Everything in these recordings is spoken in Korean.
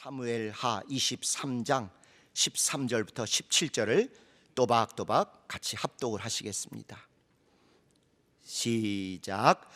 사무엘하 23장 13절부터 17절을 또박또박 같이 합독을 하시겠습니다. 시작.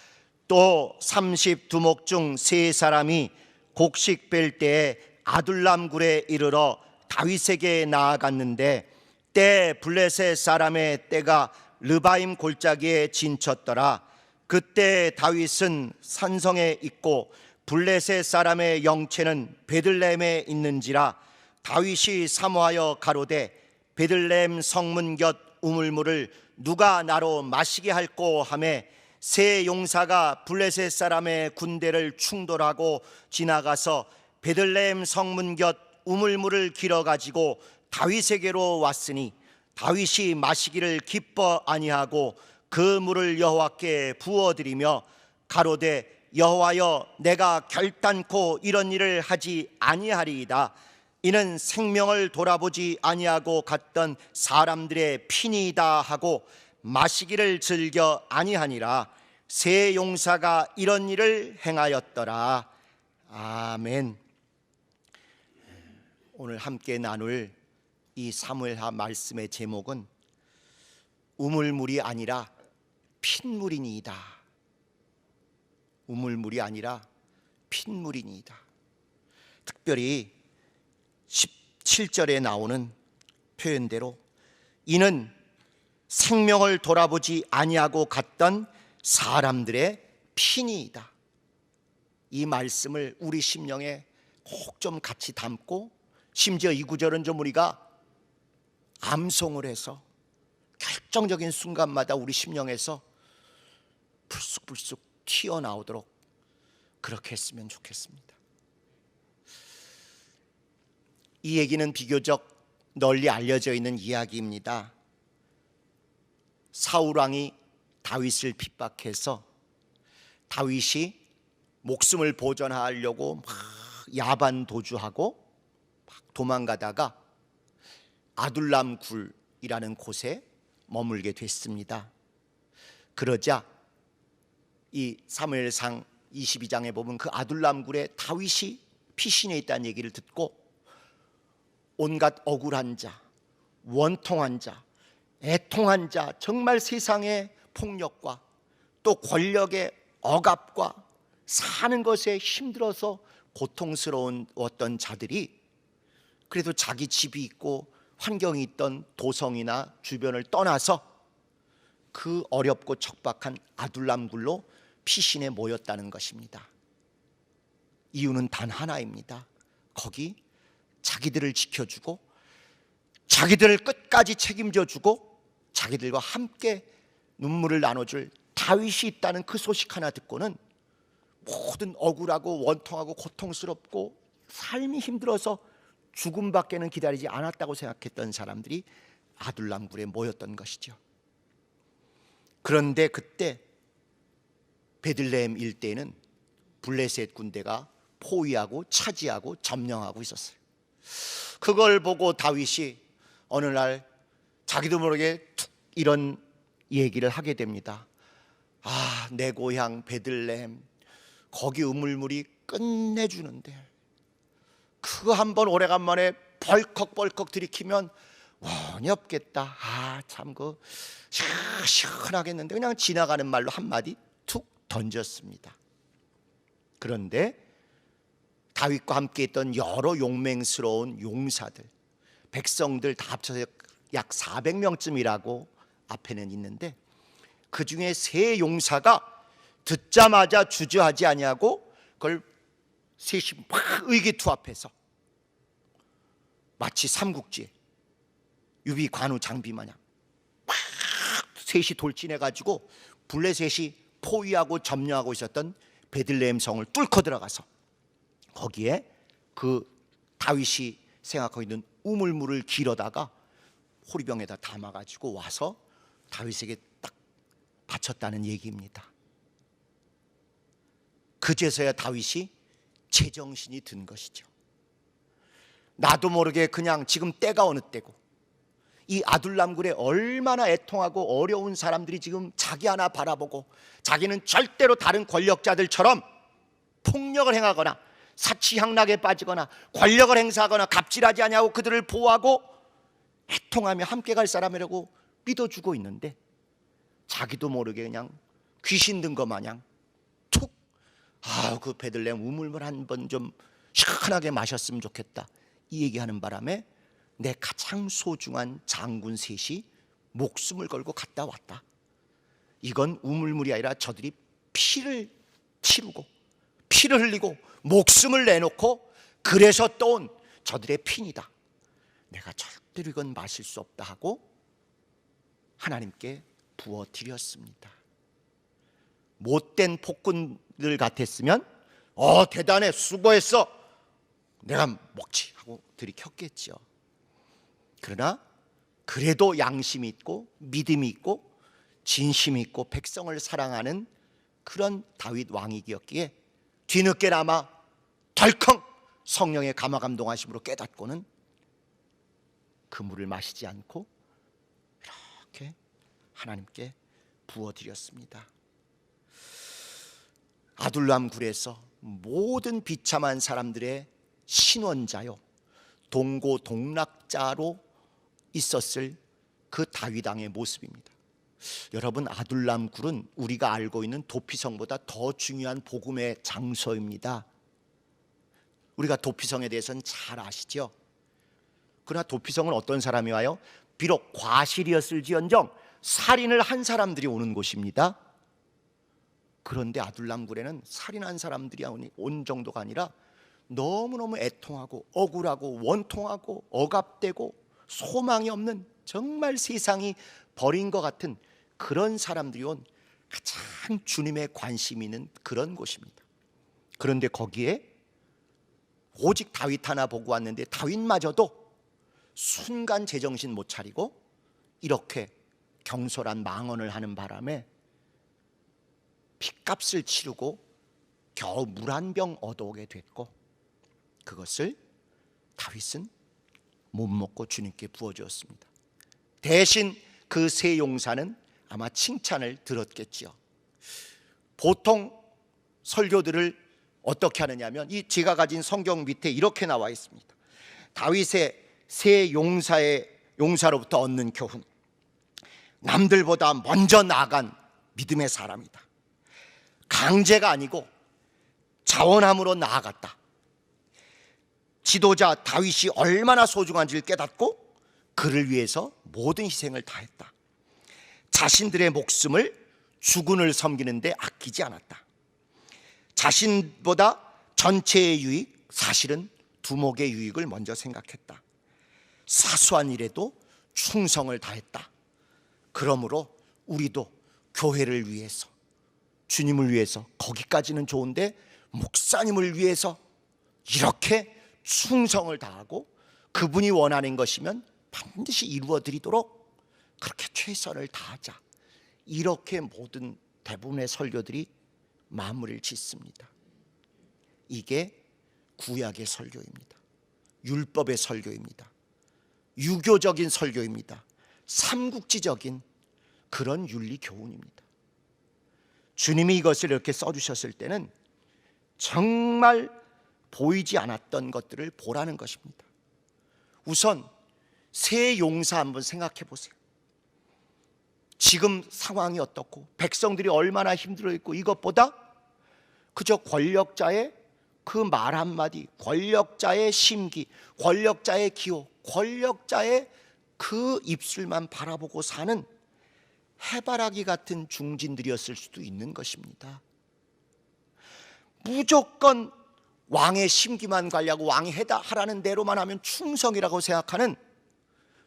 또 30두목 중 세 사람이 곡식 뺄 때에 아둘람 굴에 이르러 다윗에게 나아갔는데 때 블레셋 사람의 떼가 르바임 골짜기에 진쳤더라. 그때 다윗은 산성에 있고 블레셋 사람의 영체는 베들레헴에 있는지라. 다윗이 사모하여 가로되 베들레헴 성문 곁 우물물을 누가 나로 마시게 할꼬 하매 세 용사가 블레셋 사람의 군대를 충돌하고 지나가서 베들레헴 성문 곁 우물물을 길어 가지고 다윗에게로 왔으니 다윗이 마시기를 기뻐 아니하고 그 물을 여호와께 부어드리며 가로되 여호와여, 내가 결단코 이런 일을 하지 아니하리이다. 이는 생명을 돌아보지 아니하고 갔던 사람들의 피니이다 하고 마시기를 즐겨 아니하니라. 세 용사가 이런 일을 행하였더라. 아멘. 오늘 함께 나눌 이 사무엘하 말씀의 제목은 우물물이 아니라 핏물이니이다. 우물물이 아니라 핏물이니이다. 특별히 17절에 나오는 표현대로 이는 생명을 돌아보지 아니하고 갔던 사람들의 피니이다. 이 말씀을 우리 심령에 꼭 좀 같이 담고, 심지어 이 구절은 좀 우리가 암송을 해서 결정적인 순간마다 우리 심령에서 불쑥불쑥 튀어나오도록 그렇게 했으면 좋겠습니다. 이 얘기는 비교적 널리 알려져 있는 이야기입니다. 사울왕이 다윗을 핍박해서 다윗이 목숨을 보존하려고 막 야반 도주하고 막 도망가다가 아둘람 굴이라는 곳에 머물게 됐습니다. 그러자 이 사무엘상 22장에 보면 그 아둘람 굴에 다윗이 피신해 있다는 얘기를 듣고 온갖 억울한 자, 원통한 자, 애통한 자, 정말 세상의 폭력과 또 권력의 억압과 사는 것에 힘들어서 고통스러운 어떤 자들이 그래도 자기 집이 있고 환경이 있던 도성이나 주변을 떠나서 그 어렵고 척박한 아둘람 굴로 피신해 모였다는 것입니다. 이유는 단 하나입니다. 거기 자기들을 지켜주고 자기들을 끝까지 책임져주고 자기들과 함께 눈물을 나눠줄 다윗이 있다는 그 소식 하나 듣고는 모든 억울하고 원통하고 고통스럽고 삶이 힘들어서 죽음밖에는 기다리지 않았다고 생각했던 사람들이 아둘람 굴에 모였던 것이죠. 그런데 그때 베들레헴 일대에는 블레셋 군대가 포위하고 차지하고 점령하고 있었어요. 그걸 보고 다윗이 어느 날 자기도 모르게 툭 이런 얘기를 하게 됩니다. 아, 내 고향 베들레헴 거기 우물물이 끝내주는데 그거 한번 오래간만에 벌컥벌컥 들이키면 원이 없겠다. 아, 참 그 시원하겠는데 그냥 지나가는 말로 한마디 툭 던졌습니다. 그런데 다윗과 함께 있던 여러 용맹스러운 용사들, 백성들 다 합쳐서 약 400명쯤이라고 앞에는 있는데 그 중에 세 용사가 듣자마자 주저하지 아니하고 그걸 셋이 막 의기투합해서 마치 삼국지 유비 관우 장비 마냥 막 셋이 돌진해가지고 블레셋이 포위하고 점령하고 있었던 베들레헴 성을 뚫고 들어가서 거기에 그 다윗이 생각하고 있는 우물물을 길어다가 호리병에다 담아가지고 와서 다윗에게 딱 바쳤다는 얘기입니다. 그제서야 다윗이 제정신이 든 것이죠. 나도 모르게 그냥 지금 때가 어느 때고 이 아둘람 굴에 얼마나 애통하고 어려운 사람들이 지금 자기 하나 바라보고 자기는 절대로 다른 권력자들처럼 폭력을 행하거나 사치향락에 빠지거나 권력을 행사하거나 갑질하지 아니하고 그들을 보호하고 애통하며 함께 갈 사람이라고 믿어주고 있는데 자기도 모르게 그냥 귀신 든 것 마냥 툭, 그 베들레헴 우물물 한 번 좀 시원하게 마셨으면 좋겠다, 이 얘기하는 바람에 내 가장 소중한 장군 셋이 목숨을 걸고 갔다 왔다. 이건 우물물이 아니라 저들이 피를 치르고 피를 흘리고 목숨을 내놓고 그래서 떠온 저들의 핀이다. 내가 절대로 이건 마실 수 없다 하고 하나님께 부어드렸습니다. 못된 폭군들 같았으면 대단해, 수고했어, 내가 먹지 하고 들이켰겠죠. 그러나 그래도 양심이 있고 믿음이 있고 진심이 있고 백성을 사랑하는 그런 다윗 왕이기였기에 뒤늦게나마 덜컹 성령의 감화감동하심으로 깨닫고는 그 물을 마시지 않고 이렇게 하나님께 부어드렸습니다. 아둘람 굴에서 모든 비참한 사람들의 신원자요, 동고동락자로 있었을 그 다윗 왕의 모습입니다. 여러분, 아둘람 굴은 우리가 알고 있는 도피성보다 더 중요한 복음의 장소입니다. 우리가 도피성에 대해서는 잘 아시죠? 그러나 도피성은 어떤 사람이 와요? 비록 과실이었을지언정 살인을 한 사람들이 오는 곳입니다. 그런데 아둘람 굴에는 살인한 사람들이 온 정도가 아니라 너무너무 애통하고 억울하고 원통하고 억압되고 소망이 없는, 정말 세상이 버린 것 같은 그런 사람들이 온 가장 주님의 관심이 있는 그런 곳입니다. 그런데 거기에 오직 다윗 하나 보고 왔는데 다윗마저도 순간 제정신 못 차리고 이렇게 경솔한 망언을 하는 바람에 핏값을 치르고 겨우 물 한 병 얻어오게 됐고, 그것을 다윗은 못 먹고 주님께 부어주었습니다. 대신 그 세 용사는 아마 칭찬을 들었겠지요. 보통 설교들을 어떻게 하느냐면 이 제가 가진 성경 밑에 이렇게 나와 있습니다. 다윗의 세 용사로부터 얻는 교훈: 남들보다 먼저 나아간 믿음의 사람이다. 강제가 아니고 자원함으로 나아갔다. 지도자 다윗이 얼마나 소중한지를 깨닫고 그를 위해서 모든 희생을 다했다. 자신들의 목숨을 주군을 섬기는데 아끼지 않았다. 자신보다 전체의 유익, 사실은 두목의 유익을 먼저 생각했다. 사소한 일에도 충성을 다했다. 그러므로 우리도 교회를 위해서, 주님을 위해서, 거기까지는 좋은데 목사님을 위해서 이렇게 충성을 다하고 그분이 원하는 것이면 반드시 이루어 드리도록 그렇게 최선을 다하자. 이렇게 모든 대부분의 설교들이 마무리를 짓습니다. 이게 구약의 설교입니다. 율법의 설교입니다. 유교적인 설교입니다. 삼국지적인 그런 윤리 교훈입니다. 주님이 이것을 이렇게 써주셨을 때는 정말 보이지 않았던 것들을 보라는 것입니다. 우선 세 용사 한번 생각해 보세요. 지금 상황이 어떻고 백성들이 얼마나 힘들어 있고, 이것보다 그저 권력자의 그 말 한마디, 권력자의 심기, 권력자의 기호, 권력자의 그 입술만 바라보고 사는 해바라기 같은 중진들이었을 수도 있는 것입니다. 무조건 왕의 심기만 관리하고 왕이 하라는 대로만 하면 충성이라고 생각하는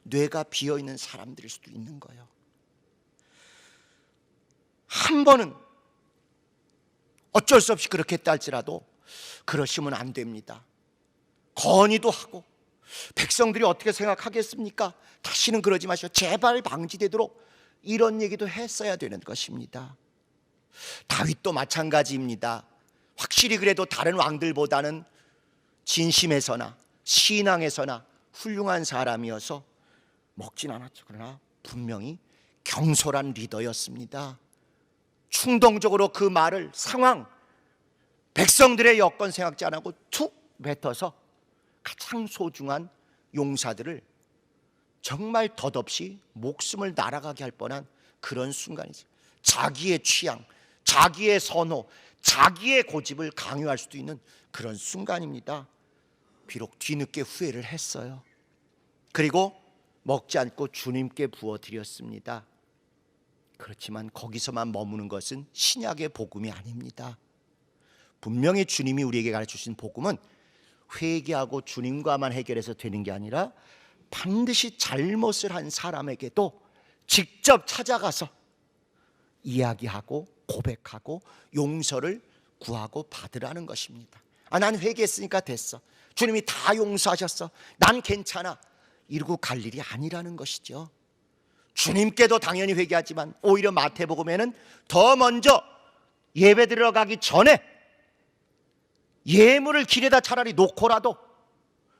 뇌가 비어있는 사람들일 수도 있는 거예요. 한 번은 어쩔 수 없이 그렇게 했다 할지라도 그러시면 안 됩니다. 건의도 하고 백성들이 어떻게 생각하겠습니까? 다시는 그러지 마시오, 제발 방지되도록 이런 얘기도 했어야 되는 것입니다. 다윗도 마찬가지입니다. 확실히 그래도 다른 왕들보다는 진심에서나 신앙에서나 훌륭한 사람이어서 먹진 않았죠. 그러나 분명히 경솔한 리더였습니다. 충동적으로 그 말을, 상황, 백성들의 여건 생각지 안 하고 툭 뱉어서 가장 소중한 용사들을 정말 덧없이 목숨을 날아가게 할 뻔한 그런 순간이죠. 자기의 취향, 자기의 선호, 자기의 고집을 강요할 수도 있는 그런 순간입니다. 비록 뒤늦게 후회를 했어요. 그리고 먹지 않고 주님께 부어드렸습니다. 그렇지만 거기서만 머무는 것은 신약의 복음이 아닙니다. 분명히 주님이 우리에게 가르쳐주신 복음은 회개하고 주님과만 해결해서 되는 게 아니라 반드시 잘못을 한 사람에게도 직접 찾아가서 이야기하고 고백하고 용서를 구하고 받으라는 것입니다. 난 회개했으니까 됐어, 주님이 다 용서하셨어, 난 괜찮아, 이러고 갈 일이 아니라는 것이죠. 주님께도 당연히 회개하지만 오히려 마태복음에는 더 먼저 예배 들어가기 전에 예물을 길에다 차라리 놓고라도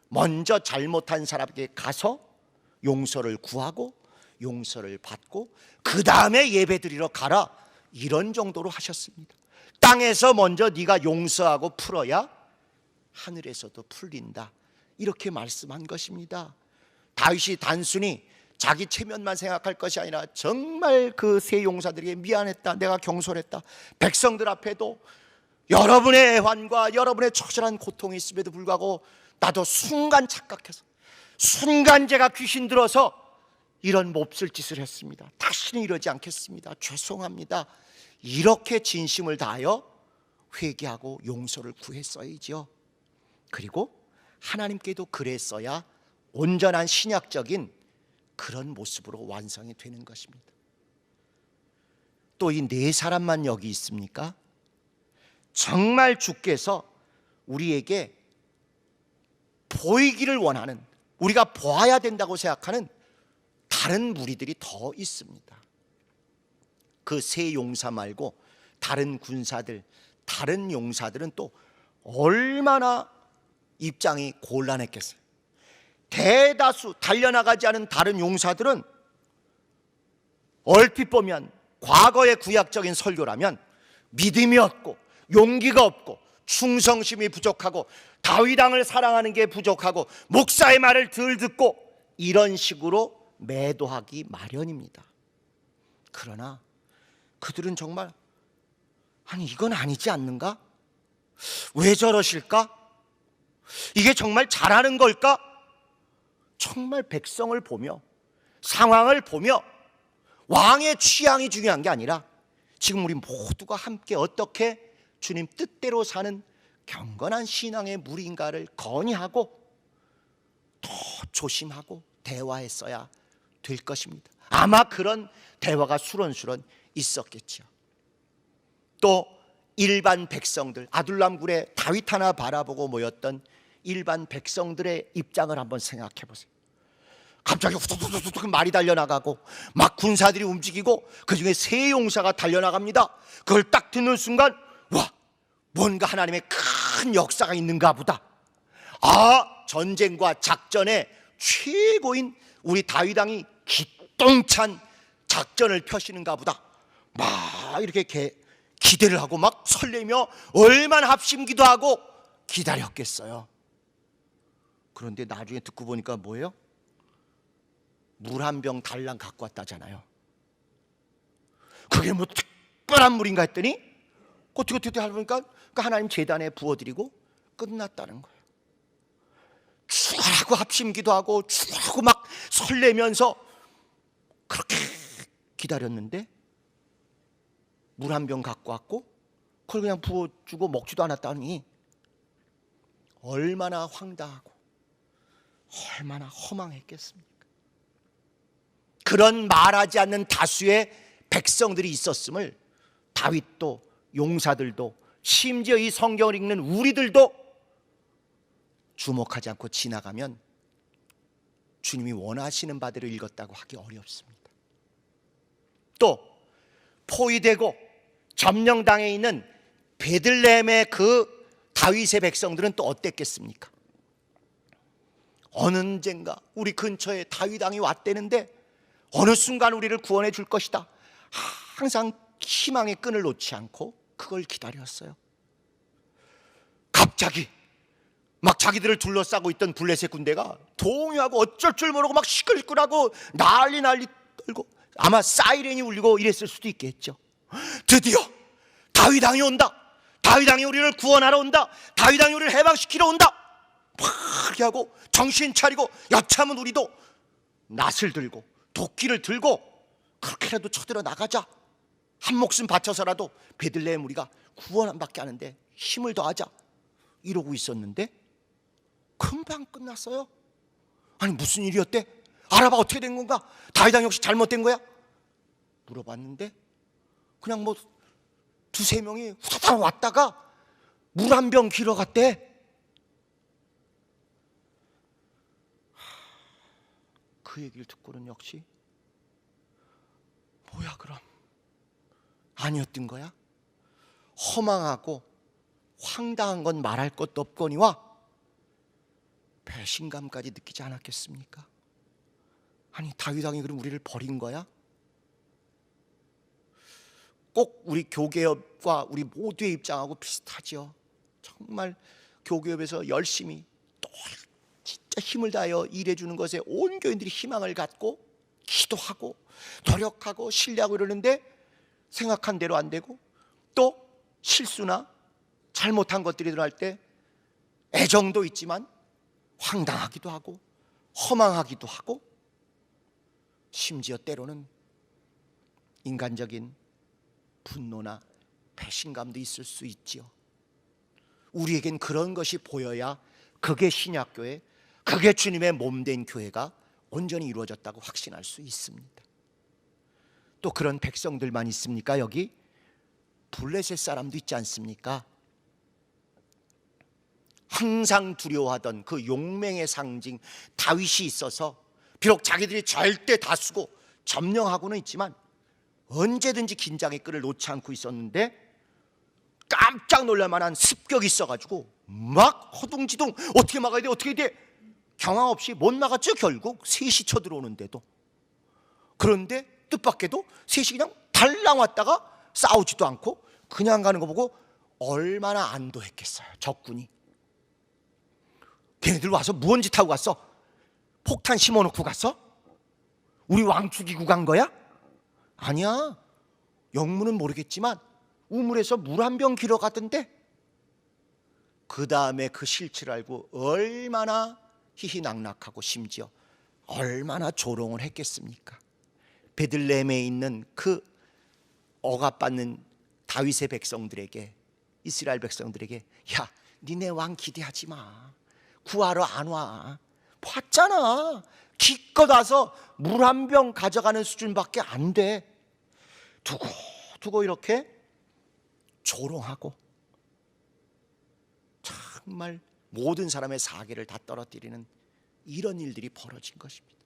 먼저 잘못한 사람에게 가서 용서를 구하고 용서를 받고 그 다음에 예배 드리러 가라, 이런 정도로 하셨습니다. 땅에서 먼저 네가 용서하고 풀어야 하늘에서도 풀린다, 이렇게 말씀한 것입니다. 다윗이 단순히 자기 체면만 생각할 것이 아니라 정말 그 세 용사들에게 미안했다, 내가 경솔했다, 백성들 앞에도 여러분의 애환과 여러분의 처절한 고통이 있음에도 불구하고 나도 순간 착각해서 순간 제가 귀신 들어서 이런 몹쓸 짓을 했습니다, 다시는 이러지 않겠습니다, 죄송합니다, 이렇게 진심을 다하여 회개하고 용서를 구했어야죠. 그리고 하나님께도 그랬어야 온전한 신약적인 그런 모습으로 완성이 되는 것입니다. 또 이 네 사람만 여기 있습니까? 정말 주께서 우리에게 보이기를 원하는, 우리가 보아야 된다고 생각하는 다른 무리들이 더 있습니다. 그 세 용사 말고 다른 군사들, 다른 용사들은 또 얼마나 입장이 곤란했겠어요. 대다수 달려나가지 않은 다른 용사들은 얼핏 보면 과거의 구약적인 설교라면 믿음이 없고 용기가 없고 충성심이 부족하고 다윗 왕을 사랑하는 게 부족하고 목사의 말을 덜 듣고 이런 식으로 매도하기 마련입니다. 그러나 그들은 정말 아니 이건 아니지 않는가? 왜 저러실까? 이게 정말 잘하는 걸까? 정말 백성을 보며 상황을 보며 왕의 취향이 중요한 게 아니라 지금 우리 모두가 함께 어떻게 주님 뜻대로 사는 경건한 신앙의 무리인가를 건의하고 더 조심하고 대화했어야 될 것입니다. 아마 그런 대화가 수런수런 있었겠죠. 또 일반 백성들, 아둘람 굴에 다윗 하나 바라보고 모였던 일반 백성들의 입장을 한번 생각해 보세요. 갑자기 후두두두두 말이 달려나가고 막 군사들이 움직이고 그중에 세 용사가 달려나갑니다. 그걸 딱 듣는 순간 와, 뭔가 하나님의 큰 역사가 있는가 보다. 아, 전쟁과 작전의 최고인 우리 다윗 왕이 기똥찬 작전을 펴시는가 보다. 막 이렇게 기대를 하고 막 설레며 얼마나 합심기도 하고 기다렸겠어요. 그런데 나중에 듣고 보니까 뭐예요? 물 한 병 달랑 갖고 왔다잖아요. 그게 뭐 특별한 물인가 했더니 어떻게 하니까 하나님 제단에 부어드리고 끝났다는 거예요. 주하고 합심기도 하고 주하고 막 설레면서 그렇게 기다렸는데 물 한 병 갖고 왔고 그걸 그냥 부어주고 먹지도 않았다니 얼마나 황당하고 얼마나 허망했겠습니까? 그런 말하지 않는 다수의 백성들이 있었음을 다윗도 용사들도 심지어 이 성경을 읽는 우리들도 주목하지 않고 지나가면 주님이 원하시는 바대로 읽었다고 하기 어렵습니다. 또 포위되고 점령당해 있는 베들레헴의 그 다윗의 백성들은 또 어땠겠습니까? 어느 언젠가 우리 근처에 다윗 왕이 왔다는데 어느 순간 우리를 구원해 줄 것이다. 항상 희망의 끈을 놓지 않고 그걸 기다렸어요. 갑자기 막 자기들을 둘러싸고 있던 블레셋 군대가 동요하고 어쩔 줄 모르고 막 시끌시끌하고 난리 떨고 아마 사이렌이 울리고 이랬을 수도 있겠죠. 드디어 다윗 왕이 온다. 다윗 왕이 우리를 구원하러 온다. 다윗 왕이 우리를 해방시키러 온다. 막 하고 정신 차리고 여차하면 우리도 낫을 들고 도끼를 들고 그렇게라도 쳐들어 나가자. 한 목숨 바쳐서라도 베들레헴 우리가 구원 받게 하는데 힘을 더하자. 이러고 있었는데 금방 끝났어요. 아니 무슨 일이었대? 알아봐. 어떻게 된 건가? 다윗 왕이 혹시 잘못된 거야? 물어봤는데 그냥 뭐 두세 명이 후다닥 왔다가 물 한 병 길어 갔대. 그 얘기를 듣고는 역시 뭐야 그럼 아니었던 거야? 허망하고 황당한 건 말할 것도 없거니와 배신감까지 느끼지 않았겠습니까? 아니 다윗 왕이 그럼 우리를 버린 거야? 꼭 우리 교계협과 우리 모두의 입장하고 비슷하죠. 정말 교계협에서 열심히 또 진짜 힘을 다하여 일해주는 것에 온 교인들이 희망을 갖고 기도하고 노력하고 신뢰하고 이러는데 생각한 대로 안 되고 또 실수나 잘못한 것들이 일어날 때 애정도 있지만 황당하기도 하고 허망하기도 하고 심지어 때로는 인간적인 분노나 배신감도 있을 수 있지요. 우리에겐 그런 것이 보여야 그게 신약교회, 그게 주님의 몸된 교회가 온전히 이루어졌다고 확신할 수 있습니다. 또 그런 백성들만 있습니까? 여기 블레셋 사람도 있지 않습니까? 항상 두려워하던 그 용맹의 상징 다윗이 있어서 비록 자기들이 절대 다수고 점령하고는 있지만 언제든지 긴장의 끈을 놓지 않고 있었는데 깜짝 놀랄 만한 습격이 있어가지고 막 허둥지둥 어떻게 막아야 돼 어떻게 돼 경황 없이 못 막았죠. 결국 셋이 쳐들어오는데도. 그런데 뜻밖에도 셋이 그냥 달랑 왔다가 싸우지도 않고 그냥 가는 거 보고 얼마나 안도했겠어요. 적군이. 걔네들 와서 무언 짓 하고 갔어? 폭탄 심어놓고 갔어? 우리 왕 죽이고 간 거야? 아니야. 영문은 모르겠지만 우물에서 물 한 병 길어 가던데. 그 다음에 그 실체를 알고 얼마나 희희낙낙하고 심지어 얼마나 조롱을 했겠습니까? 베들레헴에 있는 그 억압받는 다윗의 백성들에게, 이스라엘 백성들에게, 야 니네 왕 기대하지 마. 구하러 안 와. 봤잖아. 기껏 와서 물 한 병 가져가는 수준밖에 안 돼. 두고 이렇게 조롱하고 정말 모든 사람의 사계를 다 떨어뜨리는 이런 일들이 벌어진 것입니다.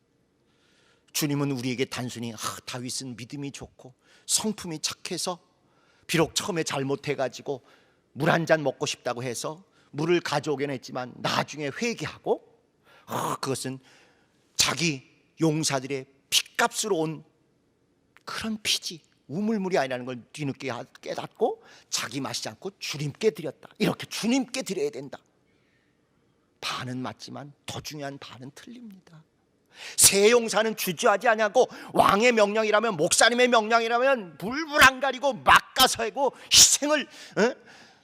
주님은 우리에게 단순히 다윗은 믿음이 좋고 성품이 착해서 비록 처음에 잘못해가지고 물 한 잔 먹고 싶다고 해서 물을 가져오긴 했지만 나중에 회개하고 그것은 자기 용사들의 핏값으로 온 그런 피지 우물물이 아니라는 걸 뒤늦게 깨닫고 자기 마시지 않고 주님께 드렸다. 이렇게 주님께 드려야 된다. 반은 맞지만 더 중요한 반은 틀립니다. 새 용사는 주저하지 아니하고 왕의 명령이라면 목사님의 명령이라면 물불 안 가리고 막 가서 하고 희생을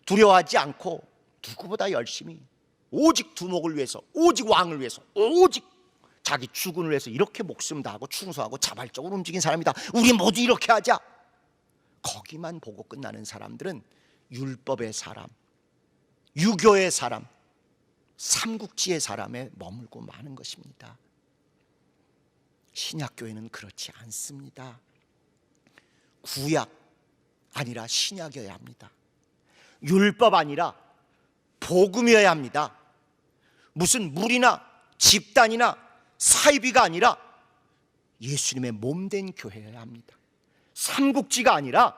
두려워하지 않고 누구보다 열심히 오직 두목을 위해서 오직 왕을 위해서 오직 자기 주군을 위해서 이렇게 목숨 다하고 충성하고 자발적으로 움직인 사람이다. 우리 모두 이렇게 하자. 거기만 보고 끝나는 사람들은 율법의 사람, 유교의 사람, 삼국지의 사람에 머물고 마는 것입니다. 신약교회는 그렇지 않습니다. 구약 아니라 신약이어야 합니다. 율법 아니라 복음이어야 합니다. 무슨 물이나 집단이나 사이비가 아니라 예수님의 몸된 교회여야 합니다. 삼국지가 아니라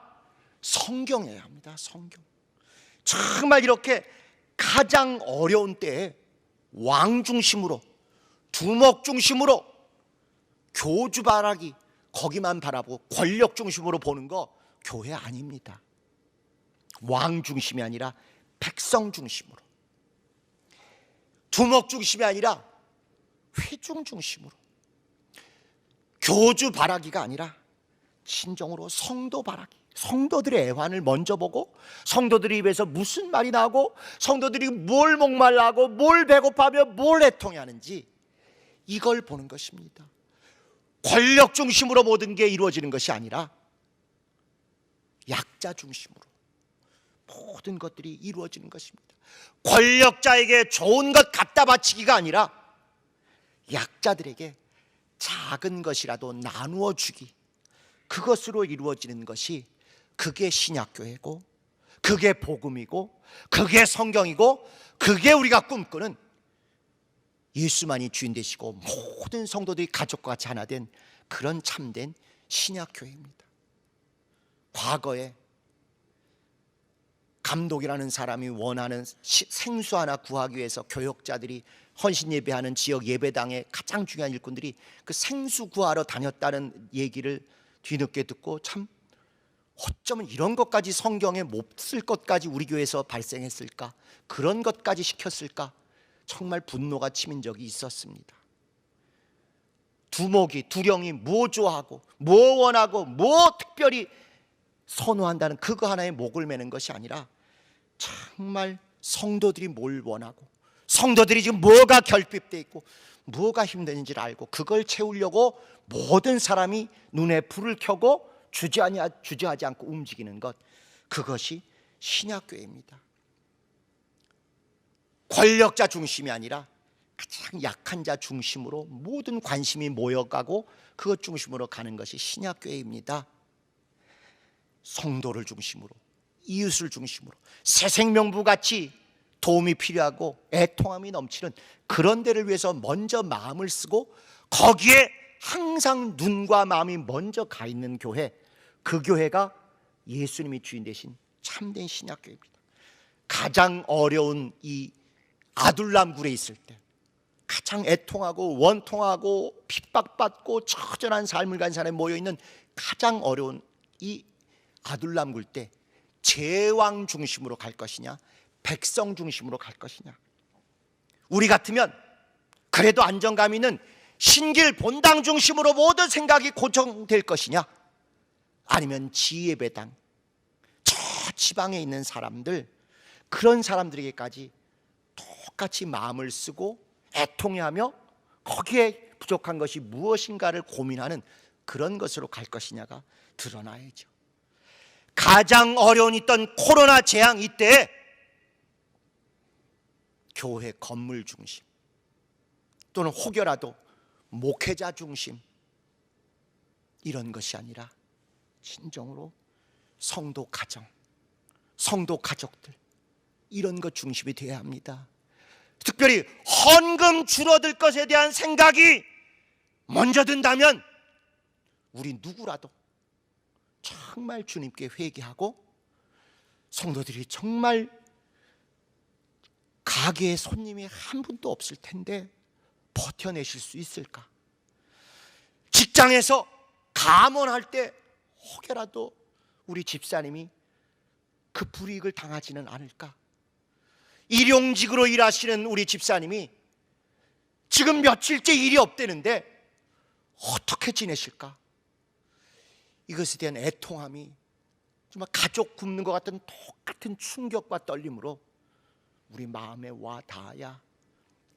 성경이어야 합니다. 성경. 정말 이렇게 가장 어려운 때에 왕 중심으로 두목 중심으로 교주 바라기 거기만 바라보고 권력 중심으로 보는 거 교회 아닙니다. 왕 중심이 아니라 백성 중심으로 두목 중심이 아니라 회중 중심으로, 교주 바라기가 아니라 진정으로 성도 바라기, 성도들의 애환을 먼저 보고, 성도들의 입에서 무슨 말이 나오고, 성도들이 뭘 목말라하고 뭘 배고파하며 뭘 애통해하는지 이걸 보는 것입니다. 권력 중심으로 모든 게 이루어지는 것이 아니라 약자 중심으로 모든 것들이 이루어지는 것입니다. 권력자에게 좋은 것 갖다 바치기가 아니라 약자들에게 작은 것이라도 나누어 주기, 그것으로 이루어지는 것이, 그게 신약교회고, 그게 복음이고, 그게 성경이고, 그게 우리가 꿈꾸는 예수만이 주인 되시고 모든 성도들이 가족과 같이 하나 된 그런 참된 신약교회입니다. 과거에 감독이라는 사람이 원하는 생수 하나 구하기 위해서 교역자들이 헌신 예배하는 지역 예배당의 가장 중요한 일꾼들이 그 생수 구하러 다녔다는 얘기를 뒤늦게 듣고, 참 어쩌면 이런 것까지 성경에 못 쓸 것까지 우리 교회에서 발생했을까, 그런 것까지 시켰을까, 정말 분노가 치민 적이 있었습니다. 두목이, 두령이 뭐 좋아하고 뭐 원하고 뭐 특별히 선호한다는 그거 하나에 목을 매는 것이 아니라, 정말 성도들이 뭘 원하고, 성도들이 지금 뭐가 결핍되어 있고 뭐가 힘든지를 알고, 그걸 채우려고 모든 사람이 눈에 불을 켜고 주저하지 않고 움직이는 것, 그것이 신약교회입니다. 권력자 중심이 아니라 가장 약한 자 중심으로 모든 관심이 모여가고 그것 중심으로 가는 것이 신약교회입니다. 성도를 중심으로, 이웃을 중심으로, 새 생명부같이 도움이 필요하고 애통함이 넘치는 그런 데를 위해서 먼저 마음을 쓰고, 거기에 항상 눈과 마음이 먼저 가 있는 교회, 그 교회가 예수님이 주인 되신 참된 신약교회입니다. 가장 어려운 이 아둘람굴에 있을 때, 가장 애통하고 원통하고 핍박받고 처절한 삶을 간 사람이 모여있는 가장 어려운 이 아둘람굴 때, 제왕 중심으로 갈 것이냐, 백성 중심으로 갈 것이냐. 우리 같으면 그래도 안정감 있는 신길 본당 중심으로 모든 생각이 고정될 것이냐, 아니면 지혜배당, 저 지방에 있는 사람들, 그런 사람들에게까지 똑같이 마음을 쓰고 애통해하며 거기에 부족한 것이 무엇인가를 고민하는 그런 것으로 갈 것이냐가 드러나야죠. 가장 어려운 있던 코로나 재앙 이때에 교회 건물 중심, 또는 혹여라도 목회자 중심, 이런 것이 아니라 진정으로 성도 가정, 성도 가족들, 이런 것 중심이 되어야 합니다. 특별히 헌금 줄어들 것에 대한 생각이 먼저 든다면 우리 누구라도 정말 주님께 회개하고, 성도들이 정말 가게에 손님이 한 분도 없을 텐데 버텨내실 수 있을까? 직장에서 감원할 때 혹여라도 우리 집사님이 그 불이익을 당하지는 않을까? 일용직으로 일하시는 우리 집사님이 지금 며칠째 일이 없대는데 어떻게 지내실까? 이것에 대한 애통함이 정말 가족 굶는 것 같은 똑같은 충격과 떨림으로 우리 마음에 와 닿아야,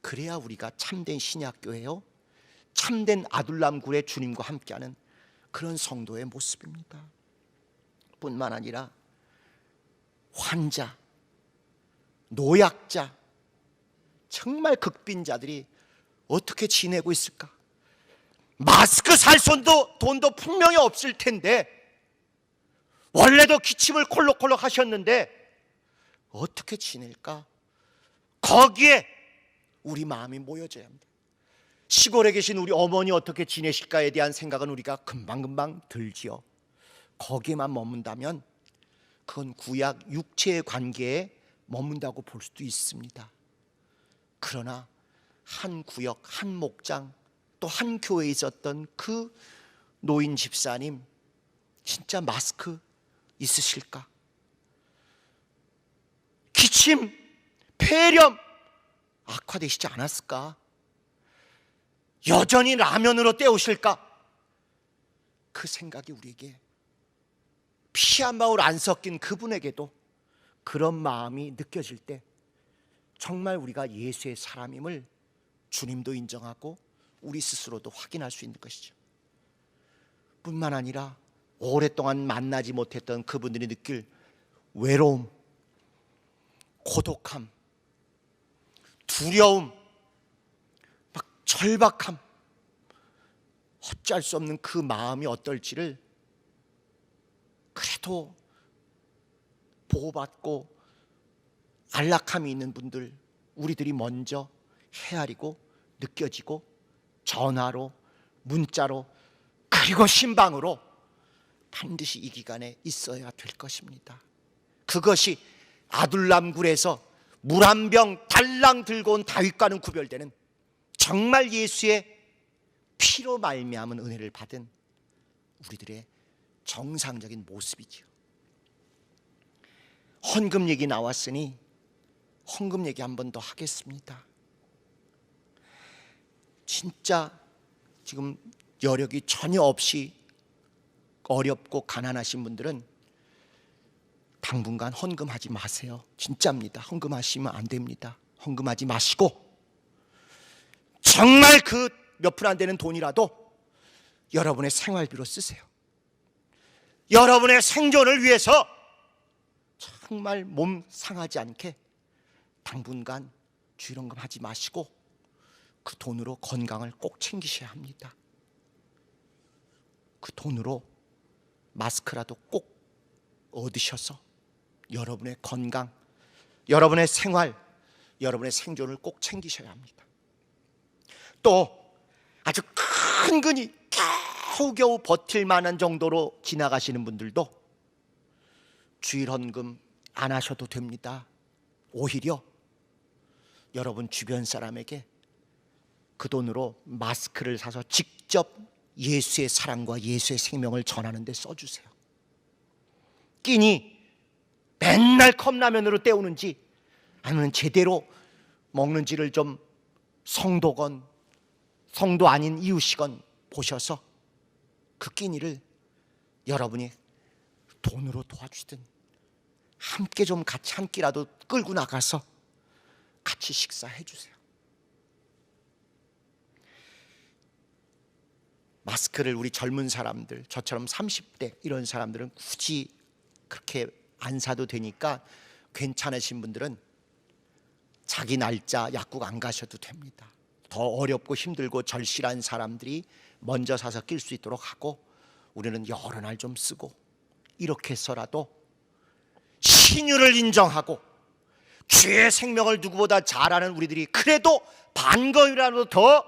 그래야 우리가 참된 신약교회요, 참된 아둘람굴의 주님과 함께하는 그런 성도의 모습입니다. 뿐만 아니라 환자, 노약자, 정말 극빈자들이 어떻게 지내고 있을까? 마스크 살 돈도 분명히 없을 텐데, 원래도 기침을 콜록콜록 하셨는데 어떻게 지낼까? 거기에 우리 마음이 모여져야 합니다. 시골에 계신 우리 어머니 어떻게 지내실까에 대한 생각은 우리가 금방금방 들지요. 거기에만 머문다면 그건 구약 육체의 관계에 머문다고 볼 수도 있습니다. 그러나 한 구역, 한 목장, 또 한 교회에 있었던 그 노인 집사님, 진짜 마스크 있으실까? 기침, 폐렴 악화되시지 않았을까? 여전히 라면으로 때우실까? 그 생각이 우리에게, 피 한 방울 안 섞인 그분에게도 그런 마음이 느껴질 때 정말 우리가 예수의 사람임을 주님도 인정하고 우리 스스로도 확인할 수 있는 것이죠. 뿐만 아니라 오랫동안 만나지 못했던 그분들이 느낄 외로움, 고독함, 두려움, 막 절박함, 어찌할 수 없는 그 마음이 어떨지를 그래도 보호받고 안락함이 있는 분들, 우리들이 먼저 헤아리고 느껴지고 전화로, 문자로, 그리고 신방으로 반드시 이 기간에 있어야 될 것입니다. 그것이 아둘람 굴에서 물 한 병 달랑 들고 온 다윗과는 구별되는 정말 예수의 피로 말미암은 은혜를 받은 우리들의 정상적인 모습이지요. 헌금 얘기 나왔으니 헌금 얘기 한 번 더 하겠습니다. 진짜 지금 여력이 전혀 없이 어렵고 가난하신 분들은 당분간 헌금하지 마세요. 진짜입니다. 헌금하시면 안 됩니다. 헌금하지 마시고 정말 그 몇 푼 안 되는 돈이라도 여러분의 생활비로 쓰세요. 여러분의 생존을 위해서 정말 몸 상하지 않게 당분간 주일헌금 하지 마시고 그 돈으로 건강을 꼭 챙기셔야 합니다. 그 돈으로 마스크라도 꼭 얻으셔서 여러분의 건강, 여러분의 생활, 여러분의 생존을 꼭 챙기셔야 합니다. 또 아주 근근히 겨우겨우 버틸 만한 정도로 지나가시는 분들도 주일 헌금 안 하셔도 됩니다. 오히려 여러분 주변 사람에게 그 돈으로 마스크를 사서 직접 예수의 사랑과 예수의 생명을 전하는 데 써주세요. 끼니 맨날 컵라면으로 때우는지 아니면 제대로 먹는지를 좀 성도건 성도 아닌 이웃이건 보셔서 그 끼니를 여러분이 돈으로 도와주든 함께 좀 같이 한 끼라도 끌고 나가서 같이 식사해 주세요. 마스크를 우리 젊은 사람들, 저처럼 30대 이런 사람들은 굳이 그렇게 안 사도 되니까 괜찮으신 분들은 자기 날짜 약국 안 가셔도 됩니다. 더 어렵고 힘들고 절실한 사람들이 먼저 사서 낄 수 있도록 하고 우리는 여러 날 좀 쓰고 이렇게 해서라도 신유를 인정하고 주의 생명을 누구보다 잘 아는 우리들이 그래도 반걸이라도 더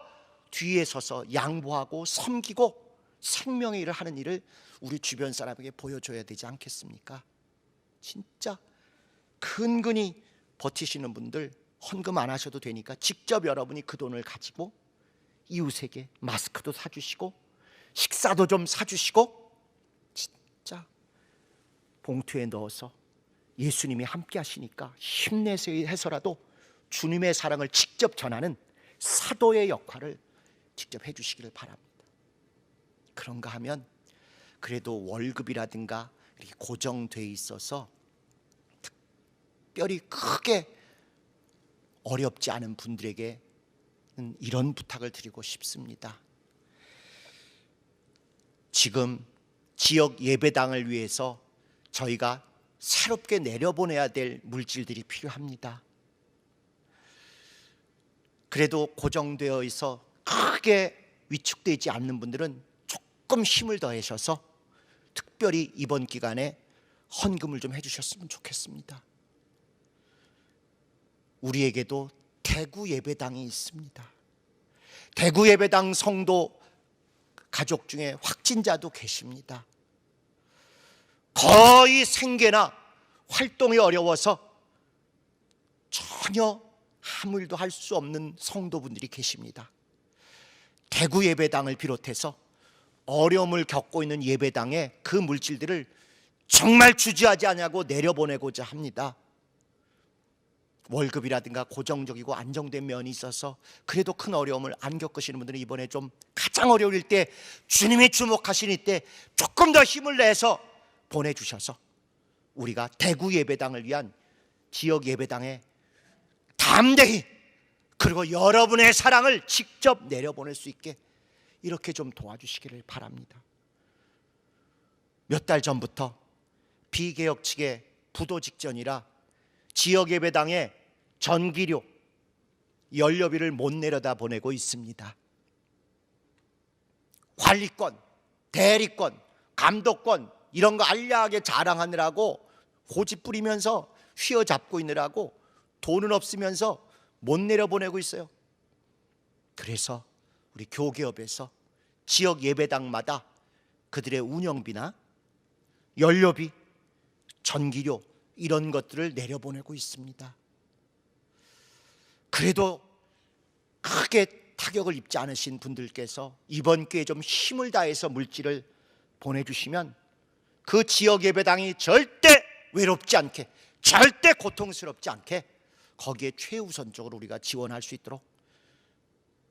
뒤에 서서 양보하고 섬기고 생명의 일을 하는 일을 우리 주변 사람에게 보여줘야 되지 않겠습니까? 진짜 근근히 버티시는 분들 헌금 안 하셔도 되니까 직접 여러분이 그 돈을 가지고 이웃에게 마스크도 사주시고 식사도 좀 사주시고 진짜 봉투에 넣어서 예수님이 함께 하시니까 힘내서 해서라도 주님의 사랑을 직접 전하는 사도의 역할을 직접 해주시기를 바랍니다. 그런가 하면 그래도 월급이라든가 이렇게 고정돼 있어서 특별히 크게 어렵지 않은 분들에게는 이런 부탁을 드리고 싶습니다. 지금 지역 예배당을 위해서 저희가 새롭게 내려보내야 될 물질들이 필요합니다. 그래도 고정되어 있어 크게 위축되지 않는 분들은 조금 힘을 더하셔서 특별히 이번 기간에 헌금을 좀 해주셨으면 좋겠습니다. 우리에게도 대구 예배당이 있습니다. 대구 예배당 성도 가족 중에 확진자도 계십니다. 거의 생계나 활동이 어려워서 전혀 아무 일도 할 수 없는 성도분들이 계십니다. 대구 예배당을 비롯해서 어려움을 겪고 있는 예배당에 그 물질들을 정말 주저하지 않냐고 내려보내고자 합니다. 월급이라든가 고정적이고 안정된 면이 있어서 그래도 큰 어려움을 안 겪으시는 분들은 이번에 좀 가장 어려울 때, 주님이 주목하시는 때 조금 더 힘을 내서 보내주셔서 우리가 대구 예배당을 위한 지역 예배당에 담대히, 그리고 여러분의 사랑을 직접 내려보낼 수 있게 이렇게 좀 도와주시기를 바랍니다. 몇 달 전부터 비개혁 측의 부도 직전이라 지역 예배당에 전기료, 연료비를 못 내려다 보내고 있습니다. 관리권, 대리권, 감독권 이런 거 알량하게 자랑하느라고 고집 부리면서 휘어잡고 있느라고 돈은 없으면서 못 내려보내고 있어요. 그래서 우리 교계업에서 지역 예배당마다 그들의 운영비나 연료비, 전기료 이런 것들을 내려보내고 있습니다. 그래도 크게 타격을 입지 않으신 분들께서 이번 기회에 좀 힘을 다해서 물질을 보내주시면 그 지역 예배당이 절대 외롭지 않게, 절대 고통스럽지 않게 거기에 최우선적으로 우리가 지원할 수 있도록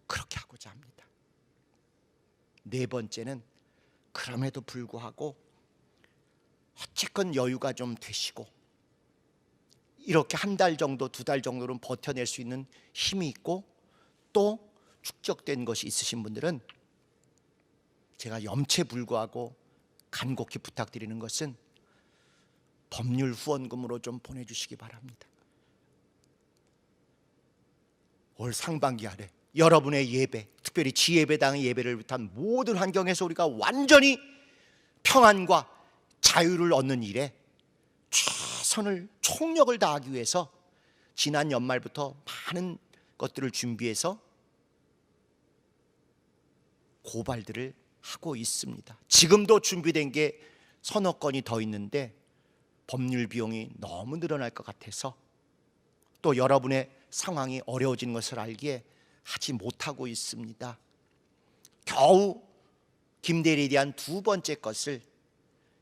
그렇게 하고자 합니다. 네 번째는 그럼에도 불구하고 어쨌건 여유가 좀 되시고 이렇게 한 달 정도, 두 달 정도는 버텨낼 수 있는 힘이 있고 또 축적된 것이 있으신 분들은 제가 염치불구하고 간곡히 부탁드리는 것은 법률 후원금으로 좀 보내주시기 바랍니다. 올 상반기 안에 여러분의 예배, 특별히 지예배당의 예배를 비롯한 모든 환경에서 우리가 완전히 평안과 자유를 얻는 일에 최선을, 총력을 다하기 위해서 지난 연말부터 많은 것들을 준비해서 고발들을 하고 있습니다. 지금도 준비된 게 서너 건이 더 있는데 법률 비용이 너무 늘어날 것 같아서 또 여러분의 상황이 어려워지는 것을 알기에 하지 못하고 있습니다. 겨우 김대리에 대한 두 번째 것을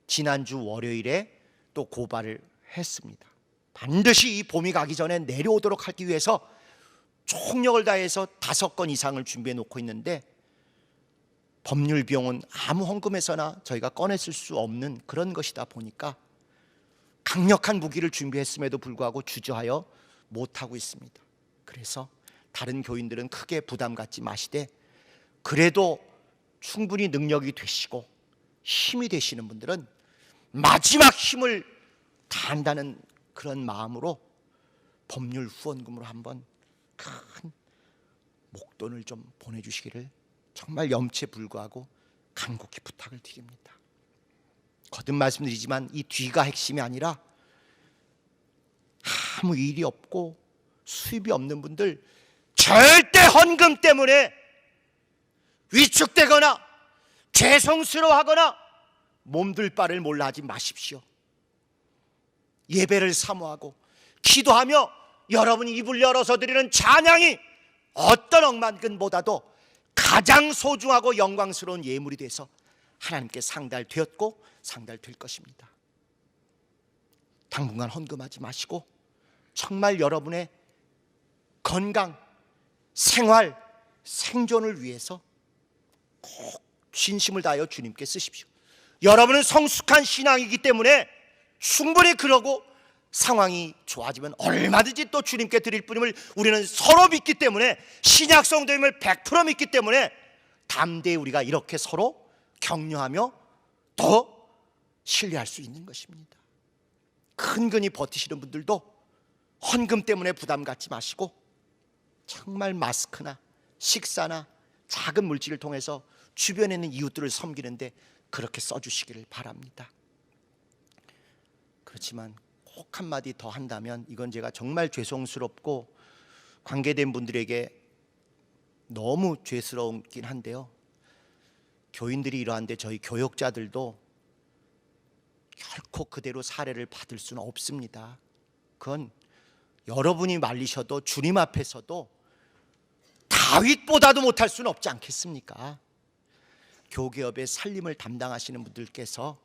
지난주 월요일에 또 고발을 했습니다. 반드시 이 봄이 가기 전에 내려오도록 하기 위해서 총력을 다해서 5건 이상을 준비해 놓고 있는데 법률 비용은 아무 헌금에서나 저희가 꺼냈을 수 없는 그런 것이다 보니까 강력한 무기를 준비했음에도 불구하고 주저하여 못하고 있습니다. 그래서 다른 교인들은 크게 부담 갖지 마시되 그래도 충분히 능력이 되시고 힘이 되시는 분들은 마지막 힘을 다한다는 그런 마음으로 법률 후원금으로 한번 큰 목돈을 좀 보내주시기를 정말 염치불구하고 간곡히 부탁을 드립니다. 거듭 말씀드리지만 이 뒤가 핵심이 아니라 아무 일이 없고 수입이 없는 분들 절대 헌금 때문에 위축되거나 죄송스러워하거나 몸둘 바를 몰라 하지 마십시오. 예배를 사모하고 기도하며 여러분이 입을 열어서 드리는 찬양이 어떤 억만금보다도 가장 소중하고 영광스러운 예물이 돼서 하나님께 상달되었고 상달될 것입니다. 당분간 헌금하지 마시고 정말 여러분의 건강, 생활, 생존을 위해서 꼭 진심을 다하여 주님께 쓰십시오. 여러분은 성숙한 신앙이기 때문에 충분히 그러고 상황이 좋아지면 얼마든지 또 주님께 드릴 뿐임을 우리는 서로 믿기 때문에, 신약 성도임을 100% 믿기 때문에 담대히 우리가 이렇게 서로 격려하며 더 신뢰할 수 있는 것입니다. 근근히 버티시는 분들도 헌금 때문에 부담 갖지 마시고 정말 마스크나 식사나 작은 물질을 통해서 주변에 있는 이웃들을 섬기는데 그렇게 써주시기를 바랍니다. 그렇지만 꼭 한마디 더 한다면 이건 제가 정말 죄송스럽고 관계된 분들에게 너무 죄스럽긴 한데요, 교인들이 이러한데 저희 교역자들도 결코 그대로 사례를 받을 수는 없습니다. 그건 여러분이 말리셔도 주님 앞에서도 다윗보다도 못할 수는 없지 않겠습니까? 교계업의 살림을 담당하시는 분들께서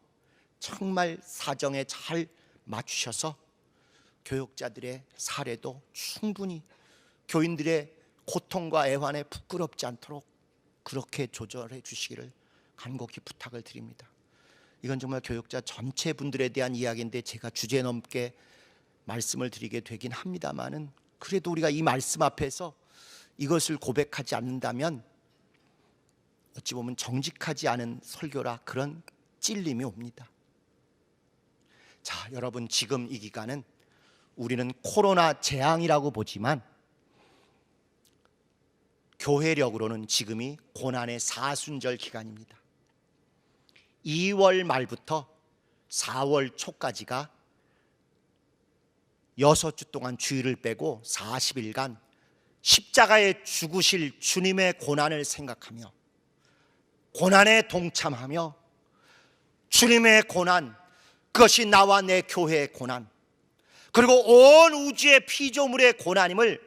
정말 사정에 잘 맞추셔서 교역자들의 사례도 충분히 교인들의 고통과 애환에 부끄럽지 않도록 그렇게 조절해 주시기를 간곡히 부탁을 드립니다. 이건 정말 교역자 전체 분들에 대한 이야기인데 제가 주제 넘게 말씀을 드리게 되긴 합니다만은, 그래도 우리가 이 말씀 앞에서 이것을 고백하지 않는다면 어찌 보면 정직하지 않은 설교라 그런 찔림이 옵니다. 자, 여러분, 지금 이 기간은 우리는 코로나 재앙이라고 보지만 교회력으로는 지금이 고난의 사순절 기간입니다. 2월 말부터 4월 초까지가 6주 동안 주일을 빼고 40일간 십자가에 죽으실 주님의 고난을 생각하며 고난에 동참하며 주님의 고난, 그것이 나와 내 교회의 고난, 그리고 온 우주의 피조물의 고난임을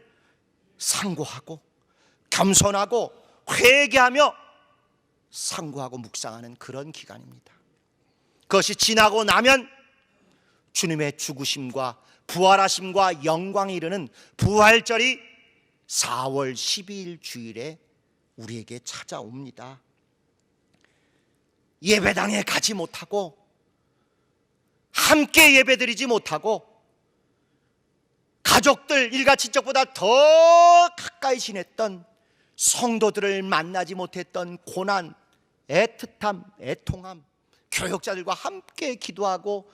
상고하고 겸손하고 회개하며 상고하고 묵상하는 그런 기간입니다. 그것이 지나고 나면 주님의 죽으심과 부활하심과 영광에 이르는 부활절이 4월 12일 주일에 우리에게 찾아옵니다. 예배당에 가지 못하고 함께 예배드리지 못하고 가족들, 일가 친척보다 더 가까이 지냈던 성도들을 만나지 못했던 고난, 애틋함, 애통함, 교역자들과 함께 기도하고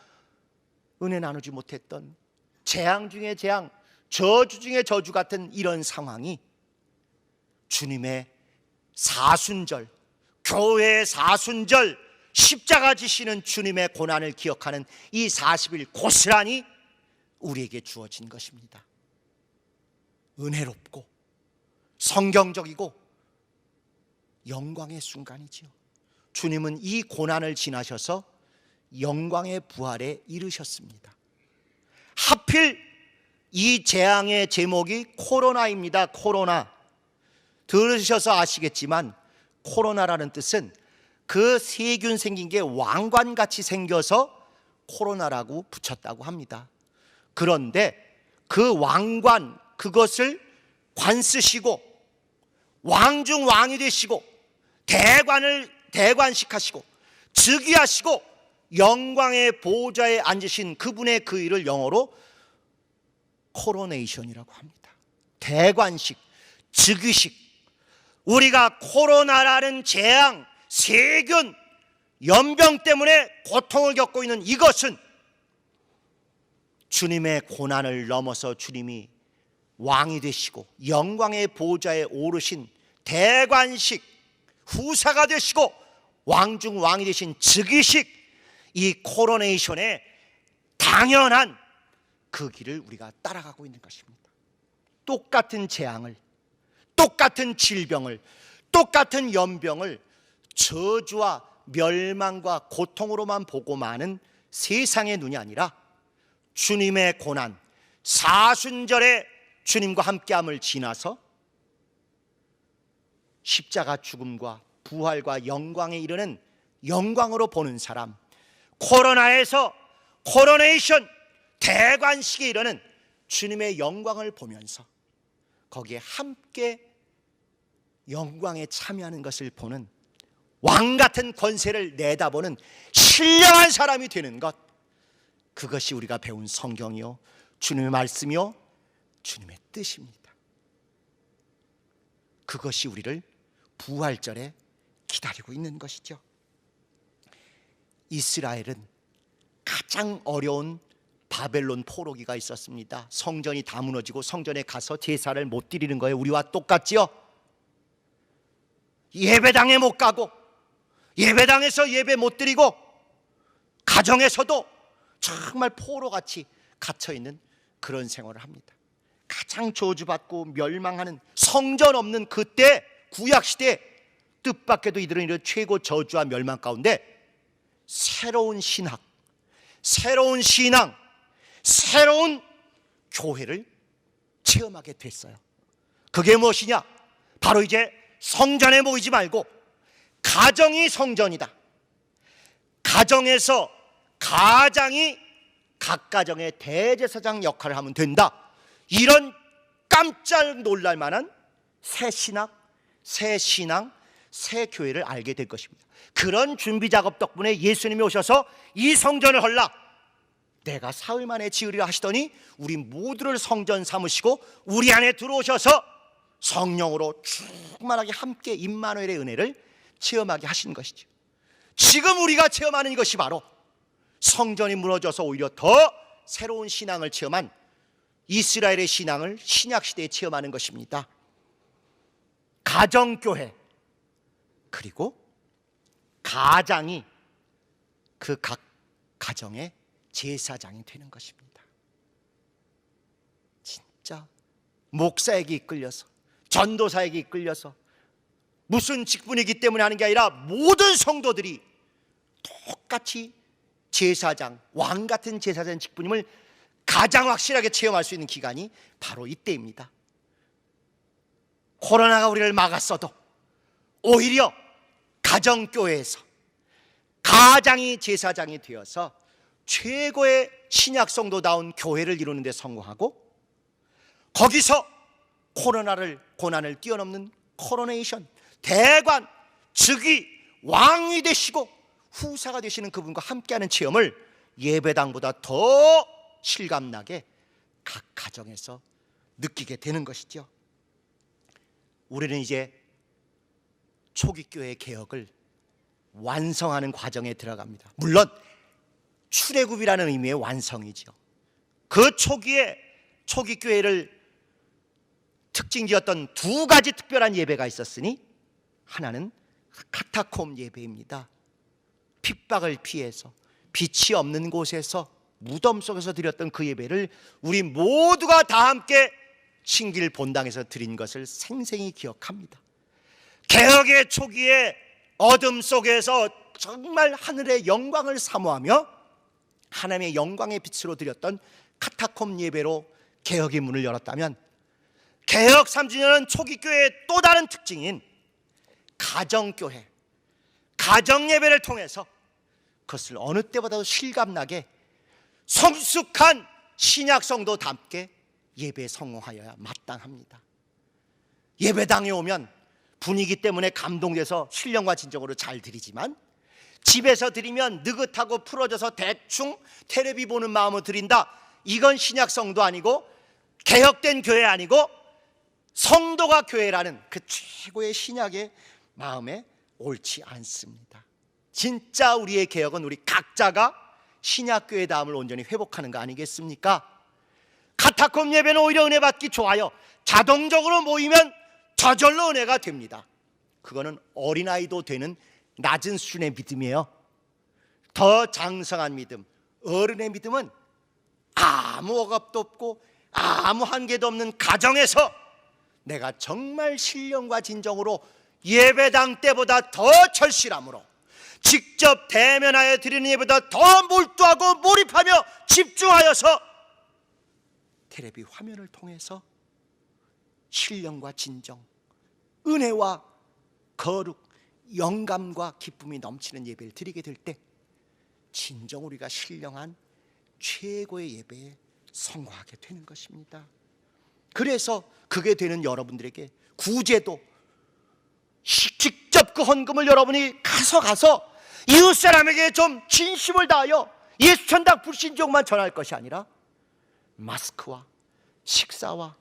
은혜 나누지 못했던 재앙 중에 재앙, 저주 중에 저주 같은 이런 상황이 주님의 사순절, 교회의 사순절, 십자가 지시는 주님의 고난을 기억하는 이 40일 고스란히 우리에게 주어진 것입니다. 은혜롭고 성경적이고 영광의 순간이지요. 주님은 이 고난을 지나셔서 영광의 부활에 이르셨습니다. 하필 이 재앙의 제목이 코로나입니다. 코로나. 들으셔서 아시겠지만 코로나라는 뜻은 그 세균 생긴 게 왕관같이 생겨서 코로나라고 붙였다고 합니다. 그런데 그 왕관, 그것을 관 쓰시고 왕 중 왕이 되시고 대관식하시고 즉위하시고 영광의 보좌에 앉으신 그분의 그 일을 영어로 코로네이션이라고 합니다. 대관식, 즉위식. 우리가 코로나라는 재앙, 세균, 연병 때문에 고통을 겪고 있는 이것은 주님의 고난을 넘어서 주님이 왕이 되시고 영광의 보좌에 오르신 대관식, 후사가 되시고 왕 중 왕이 되신 즉위식, 이 코로네이션의 당연한 그 길을 우리가 따라가고 있는 것입니다. 똑같은 재앙을, 똑같은 질병을, 똑같은 연병을 저주와 멸망과 고통으로만 보고 마는 세상의 눈이 아니라 주님의 고난, 사순절에 주님과 함께함을 지나서 십자가 죽음과 부활과 영광에 이르는 영광으로 보는 사람, 코로나에서 코로네이션, 대관식에 이르는 주님의 영광을 보면서 거기에 함께 영광에 참여하는 것을 보는 왕 같은 권세를 내다보는 신령한 사람이 되는 것, 그것이 우리가 배운 성경이요 주님의 말씀이요 주님의 뜻입니다. 그것이 우리를 부활절에 기다리고 있는 것이죠. 이스라엘은 가장 어려운 바벨론 포로기가 있었습니다. 성전이 다 무너지고 성전에 가서 제사를 못 드리는 거예요. 우리와 똑같지요. 예배당에 못 가고 예배당에서 예배 못 드리고 가정에서도 정말 포로같이 갇혀있는 그런 생활을 합니다. 가장 저주받고 멸망하는 성전 없는 그때 구약시대 뜻밖에도 이들은 이런 최고 저주와 멸망 가운데 새로운 신학, 새로운 신앙, 새로운 교회를 체험하게 됐어요. 그게 무엇이냐? 바로 이제 성전에 모이지 말고 가정이 성전이다. 가정에서 가장이 각 가정의 대제사장 역할을 하면 된다. 이런 깜짝 놀랄 만한 새 신학, 새 신앙, 새 교회를 알게 될 것입니다. 그런 준비 작업 덕분에 예수님이 오셔서 이 성전을 헐라 내가 사흘 만에 지으리라 하시더니 우리 모두를 성전 삼으시고 우리 안에 들어오셔서 성령으로 충만하게 함께 임마누엘의 은혜를 체험하게 하신 것이죠. 지금 우리가 체험하는 이것이 바로 성전이 무너져서 오히려 더 새로운 신앙을 체험한 이스라엘의 신앙을 신약시대에 체험하는 것입니다. 가정교회, 그리고 가장이 그 각 가정의 제사장이 되는 것입니다. 진짜 목사에게 이끌려서, 전도사에게 이끌려서 무슨 직분이기 때문에 하는 게 아니라 모든 성도들이 똑같이 제사장, 왕 같은 제사장 직분임을 가장 확실하게 체험할 수 있는 기간이 바로 이때입니다. 코로나가 우리를 막았어도 오히려 가정교회에서 가장이 제사장이 되어서 최고의 신약성도다운 교회를 이루는 데 성공하고, 거기서 고난을 뛰어넘는 코로네이션, 대관, 즉위, 왕이 되시고 후사가 되시는 그분과 함께하는 체험을 예배당보다 더 실감나게 각 가정에서 느끼게 되는 것이죠. 우리는 이제 초기교회 개혁을 완성하는 과정에 들어갑니다. 물론 출애굽이라는 의미의 완성이죠. 그 초기에 초기교회를 특징지었던 두 가지 특별한 예배가 있었으니, 하나는 카타콤 예배입니다. 핍박을 피해서 빛이 없는 곳에서 무덤 속에서 드렸던 그 예배를 우리 모두가 다 함께 신길 본당에서 드린 것을 생생히 기억합니다. 개혁의 초기에 어둠 속에서 정말 하늘의 영광을 사모하며 하나님의 영광의 빛으로 드렸던 카타콤 예배로 개혁의 문을 열었다면, 개혁 3주년은 초기교회의 또 다른 특징인 가정교회, 가정예배를 통해서 그것을 어느 때보다도 실감나게 성숙한 신약성도답게 예배에 성공하여야 마땅합니다. 예배당에 오면 분위기 때문에 감동돼서 신령과 진정으로 잘 드리지만, 집에서 드리면 느긋하고 풀어져서 대충 텔레비 보는 마음으로 드린다, 이건 신약성도 아니고 개혁된 교회 아니고 성도가 교회라는 그 최고의 신약의 마음에 옳지 않습니다. 진짜 우리의 개혁은 우리 각자가 신약교회 다음을 온전히 회복하는 거 아니겠습니까? 카타콤 예배는 오히려 은혜 받기 좋아요. 자동적으로 모이면 저절로 은혜가 됩니다. 그거는 어린아이도 되는 낮은 수준의 믿음이에요. 더 장성한 믿음, 어른의 믿음은 아무 억압도 없고 아무 한계도 없는 가정에서 내가 정말 신령과 진정으로 예배당 때보다 더 절실함으로 직접 대면하여 드리는 예배보다 더 몰두하고 몰입하며 집중하여서 텔레비 화면을 통해서 신령과 진정, 은혜와 거룩, 영감과 기쁨이 넘치는 예배를 드리게 될 때 진정 우리가 신령한 최고의 예배에 성공하게 되는 것입니다. 그래서 그게 되는 여러분들에게 구제도, 직접 그 헌금을 여러분이 가서 이웃 사람에게 좀 진심을 다하여 예수 천당 불신종만 전할 것이 아니라 마스크와 식사와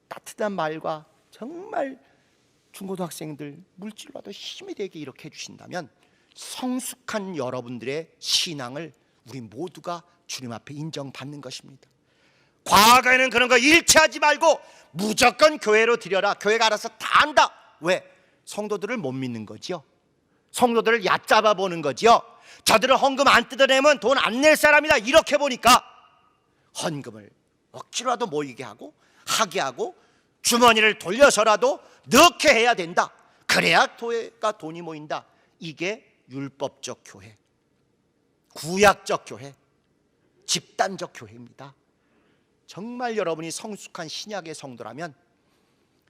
따뜻한 말과 정말 중고등학생들 물질로라도 힘이 되게 이렇게 해주신다면 성숙한 여러분들의 신앙을 우리 모두가 주님 앞에 인정받는 것입니다. 과거에는 그런 거 일치하지 말고 무조건 교회로 드려라, 교회가 알아서 다 한다. 왜? 성도들을 못 믿는 거죠. 성도들을 얕잡아 보는 거죠. 저들은 헌금 안 뜯어내면 돈 안 낼 사람이다, 이렇게 보니까 헌금을 억지로라도 모이게 하고 하게 하고 주머니를 돌려서라도 넣게 해야 된다. 그래야 교회가 돈이 모인다. 이게 율법적 교회, 구약적 교회, 집단적 교회입니다. 정말 여러분이 성숙한 신약의 성도라면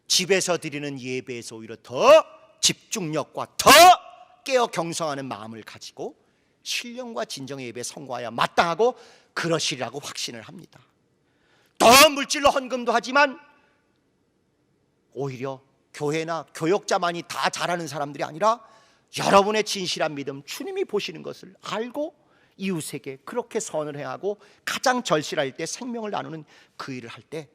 집에서 드리는 예배에서 오히려 더 집중력과 더 깨어 경성하는 마음을 가지고 신령과 진정의 예배에 성공하여 마땅하고 그러시리라고 확신을 합니다. 더 물질로 헌금도 하지만 오히려 교회나 교역자만이 다 잘하는 사람들이 아니라 여러분의 진실한 믿음, 주님이 보시는 것을 알고 이웃에게 그렇게 선을 행하고 가장 절실할 때 생명을 나누는 그 일을 할 때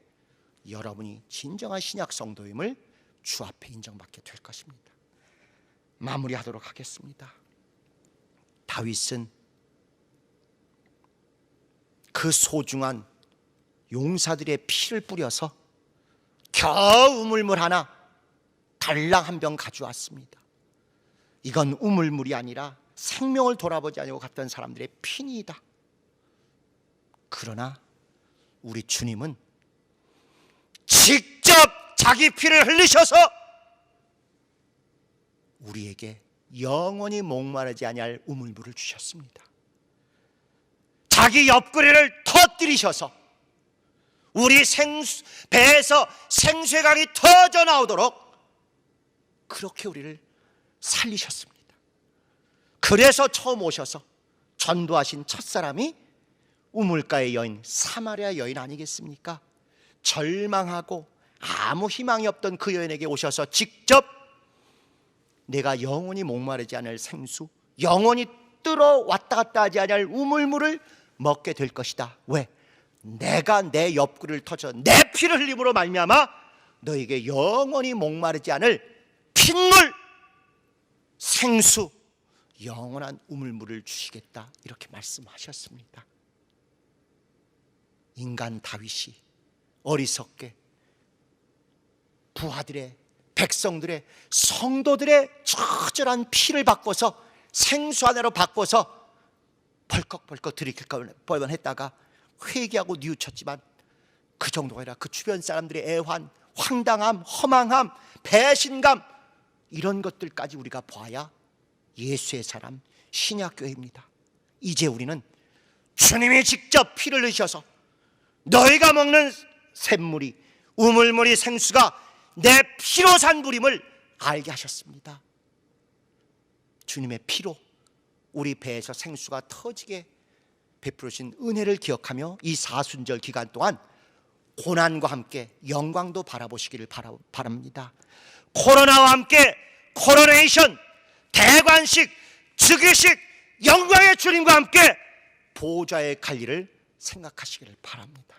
여러분이 진정한 신약 성도임을 주 앞에 인정받게 될 것입니다. 마무리하도록 하겠습니다. 다윗은 그 소중한 용사들의 피를 뿌려서 겨우 우물물 하나 달랑 한 병 가져왔습니다. 이건 우물물이 아니라 생명을 돌아보지 않고 갔던 사람들의 피니이다. 그러나 우리 주님은 직접 자기 피를 흘리셔서 우리에게 영원히 목마르지 아니할 우물물을 주셨습니다. 자기 옆구리를 터뜨리셔서 우리 배에서 생수의 강이 터져 나오도록 그렇게 우리를 살리셨습니다. 그래서 처음 오셔서 전도하신 첫사람이 우물가의 여인, 사마리아 여인 아니겠습니까? 절망하고 아무 희망이 없던 그 여인에게 오셔서 직접 내가 영원히 목마르지 않을 생수, 영원히 뜨러 왔다 갔다 하지 않을 우물물을 먹게 될 것이다. 왜? 내가 내 옆구리를 터져 내 피를 흘림으로 말미암아 너에게 영원히 목마르지 않을 핏물, 생수, 영원한 우물물을 주시겠다. 이렇게 말씀하셨습니다. 인간 다윗이 어리석게 부하들의, 백성들의, 성도들의 처절한 피를 바꿔서 생수 하나로 바꿔서 벌컥벌컥 들이킬 뻔했다가 회개하고 뉘우쳤지만 그 정도가 아니라 그 주변 사람들의 애환, 황당함, 허망함, 배신감, 이런 것들까지 우리가 봐야 예수의 사람 신약교회입니다. 이제 우리는 주님이 직접 피를 흘리셔서 너희가 먹는 샘물이, 우물물이, 생수가 내 피로 산 물임을 알게 하셨습니다. 주님의 피로 우리 배에서 생수가 터지게 베풀으신 은혜를 기억하며 이 사순절 기간 동안 고난과 함께 영광도 바라보시기를 바랍니다. 코로나와 함께 코로네이션, 대관식, 즉위식, 영광의 주님과 함께 보좌에 갈 일을 생각하시기를 바랍니다.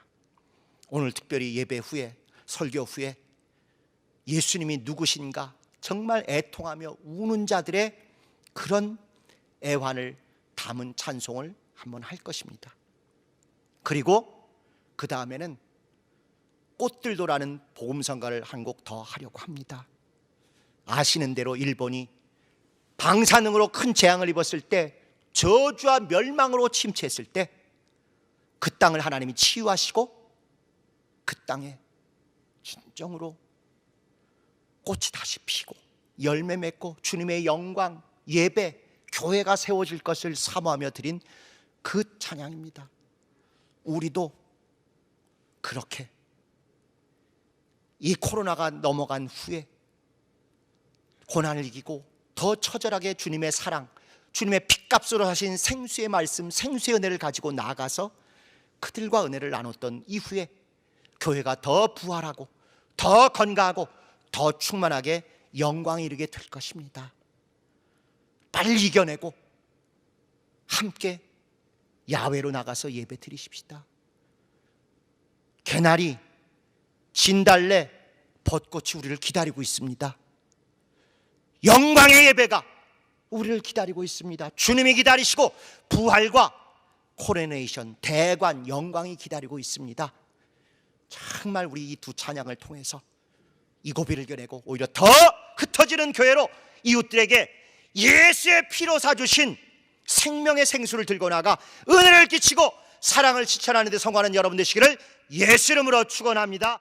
오늘 특별히 예배 후에, 설교 후에 예수님이 누구신가 정말 애통하며 우는 자들의 그런 애환을 담은 찬송을 한번 할 것입니다. 그리고 그 다음에는 꽃들도라는 복음성가를 한 곡 더 하려고 합니다. 아시는 대로 일본이 방사능으로 큰 재앙을 입었을 때, 저주와 멸망으로 침체했을 때 그 땅을 하나님이 치유하시고 그 땅에 진정으로 꽃이 다시 피고 열매 맺고 주님의 영광, 예배, 교회가 세워질 것을 사모하며 드린 그 찬양입니다. 우리도 그렇게 이 코로나가 넘어간 후에 고난을 이기고 더 처절하게 주님의 사랑, 주님의 핏값으로 하신 생수의 말씀, 생수의 은혜를 가지고 나아가서 그들과 은혜를 나눴던 이후에 교회가 더 부활하고 더 건강하고 더 충만하게 영광에 이르게 될 것입니다. 빨리 이겨내고 함께 야외로 나가서 예배 드리십시다. 개나리, 진달래, 벚꽃이 우리를 기다리고 있습니다. 영광의 예배가 우리를 기다리고 있습니다. 주님이 기다리시고 부활과 코로네이션, 대관, 영광이 기다리고 있습니다. 정말 우리 이 두 찬양을 통해서 이 고비를 이겨내고 오히려 더 흩어지는 교회로 이웃들에게 예수의 피로 사주신 생명의 생수를 들고 나가 은혜를 끼치고 사랑을 실천하는 데 성공하는 여러분 되시기를 예수 이름으로 축원합니다.